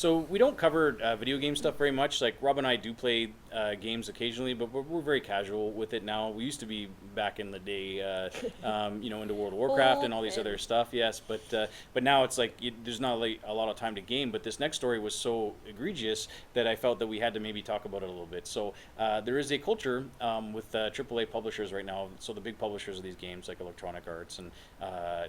So we don't cover video game stuff very much. Like Rob and I do play games occasionally, but we're very casual with it now. We used to be back in the day, into World of Warcraft and all these other stuff. Yes, but now it's like there's not like a lot of time to game. But this next story was so egregious that I felt that we had to maybe talk about it a little bit. So there is a culture with AAA publishers right now. So the big publishers of these games, like Electronic Arts and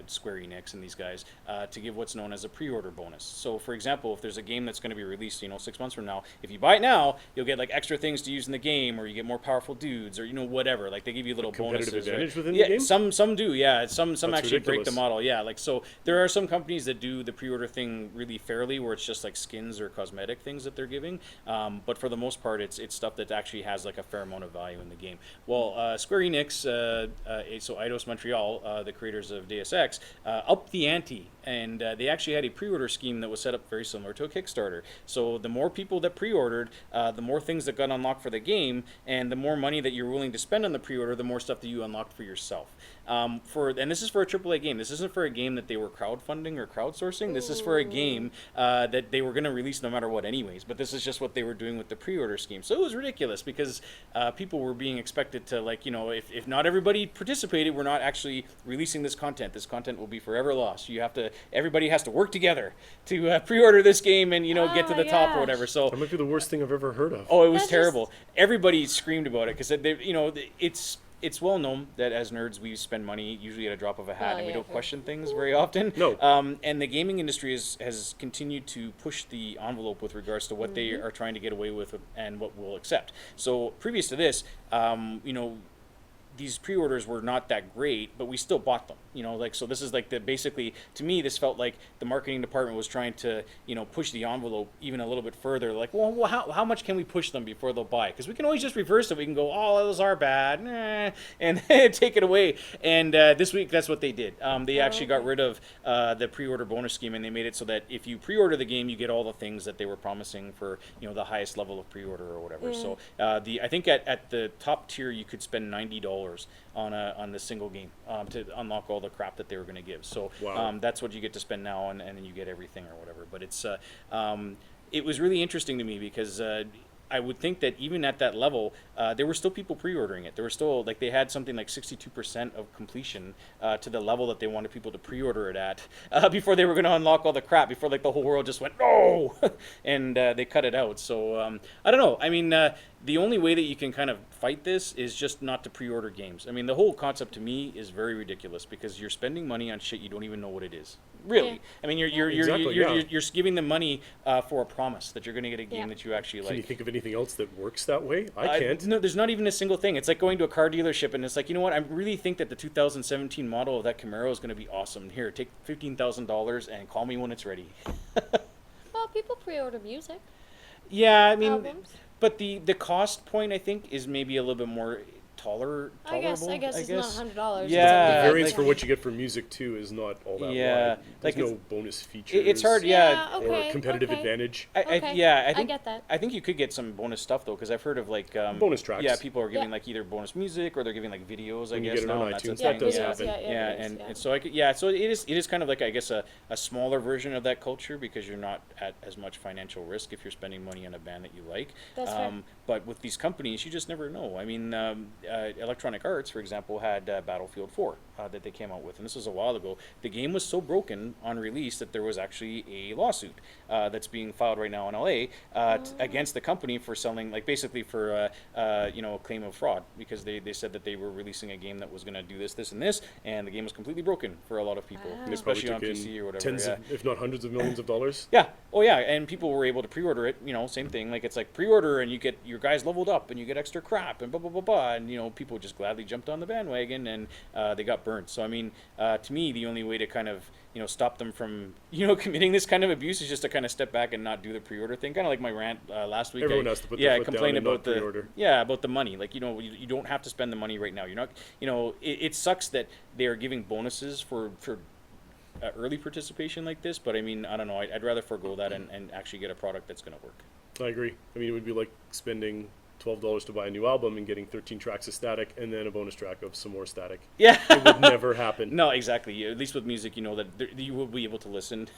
Square Enix and these guys, to give what's known as a pre-order bonus. So for example, if there's a game that's going to be released, 6 months from now, if you buy it now, you'll get like extra things to use in the game, or you get more powerful dudes, or whatever. Like they give you little bonuses. Competitive advantage within the game? Some do, yeah. Some That's actually ridiculous. break the model, yeah. Like so, there are some companies that do the pre-order thing really fairly, where it's just like skins or cosmetic things that they're giving. But for the most part, it's stuff that actually has like a fair amount of value in the game. Well, Square Enix, so Eidos Montreal, the creators of Deus Ex, upped the ante, and they actually had a pre-order scheme that was set up very similar to a Kickstarter. So the more people that pre-ordered, the more things that got unlocked for the game, and the more money that you're willing to spend on the pre-order, the more stuff that you unlocked for yourself. And this is for a AAA game. This isn't for a game that they were crowdfunding or crowdsourcing. This is for a game that they were going to release no matter what anyways. But this is just what they were doing with the pre-order scheme. So it was ridiculous because people were being expected to, if not everybody participated, we're not actually releasing this content. This content will be forever lost. Everybody has to work together to pre-order this game and, get to the top or whatever. So That might be the worst thing I've ever heard of. oh, it was terrible. Everybody screamed about it because it's well known that as nerds we spend money usually at a drop of a hat, and we don't question things very often. No. And the gaming industry has continued to push the envelope with regards to what they are trying to get away with and what we'll accept. So previous to this, these pre-orders were not that great, but we still bought them. So this is like basically, to me, this felt like the marketing department was trying to, push the envelope even a little bit further. Like, well how much can we push them before they'll buy? Because we can always just reverse it. We can go, oh, those are bad, and take it away. And this week, that's what they did. They actually got rid of the pre-order bonus scheme, and they made it so that if you pre-order the game, you get all the things that they were promising for, the highest level of pre-order or whatever. So I think at the top tier, you could spend $90 on the single game to unlock all the crap that they were going to give. So Wow. that's what you get to spend now, and then you get everything or whatever. But it was really interesting to me because I would think that even at that level, there were still people pre-ordering it. There were still, they had something like 62% of completion to the level that they wanted people to pre-order it at before they were going to unlock all the crap, before the whole world just went, no! And they cut it out. So I don't know. I mean, the only way that you can kind of fight this is just not to pre-order games. I mean, the whole concept to me is very ridiculous because you're spending money on shit you don't even know what it is. Really. Yeah. I mean, you're giving them money for a promise that you're going to get a game that you actually like. Can you think of anything else that works that way? I can't. No, there's not even a single thing. It's like going to a car dealership and it's like, you know what? I really think that the 2017 model of that Camaro is going to be awesome. Here, take $15,000 and call me when it's ready. Well, people pre-order music. Yeah, I mean, albums. But the cost point, I think, is maybe a little bit more tolerable. I guess it's not $100. Yeah, The variance for what you get for music too is not all that wide. There's no bonus features. It's hard, okay, or competitive advantage. I get that. I think you could get some bonus stuff though, because I've heard of bonus tracks. Yeah, people are giving either bonus music or they're giving videos. When I you guess get it on now. iTunes, that does happen. And so so it is kind of like, I guess, a smaller version of that culture because you're not at as much financial risk if you're spending money on a band that you like. That's fair. But with these companies, you just never know. I mean, Electronic Arts, for example, had Battlefield 4 that they came out with, and this was a while ago. The game was so broken on release that there was actually a lawsuit that's being filed right now in LA against the company for selling, basically for a claim of fraud, because they said that they were releasing a game that was going to do this, and this, and the game was completely broken for a lot of people, especially on PC or whatever. Tens of, if not hundreds of millions of dollars. Yeah. Oh yeah, and people were able to pre-order it. Same thing. It's like pre-order, and you get your guys leveled up, and you get extra crap, and blah blah blah blah, and people just gladly jumped on the bandwagon, and they got burnt. So I mean, to me, the only way to kind of stop them from committing this kind of abuse is just to kind of step back and not do the pre-order thing. Kind of like my rant last week. Everyone has to put their foot down and not pre-order. About the money. You don't have to spend the money right now. You're not. It sucks that they are giving bonuses for early participation like this, but I mean, I don't know. I'd rather forego that and actually get a product that's going to work. I agree. I mean, it would be like spending $12 to buy a new album and getting 13 tracks of static and then a bonus track of some more static. Yeah. It would never happen. No, exactly. At least with music, that you will be able to listen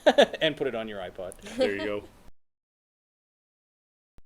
and put it on your iPod. There you go.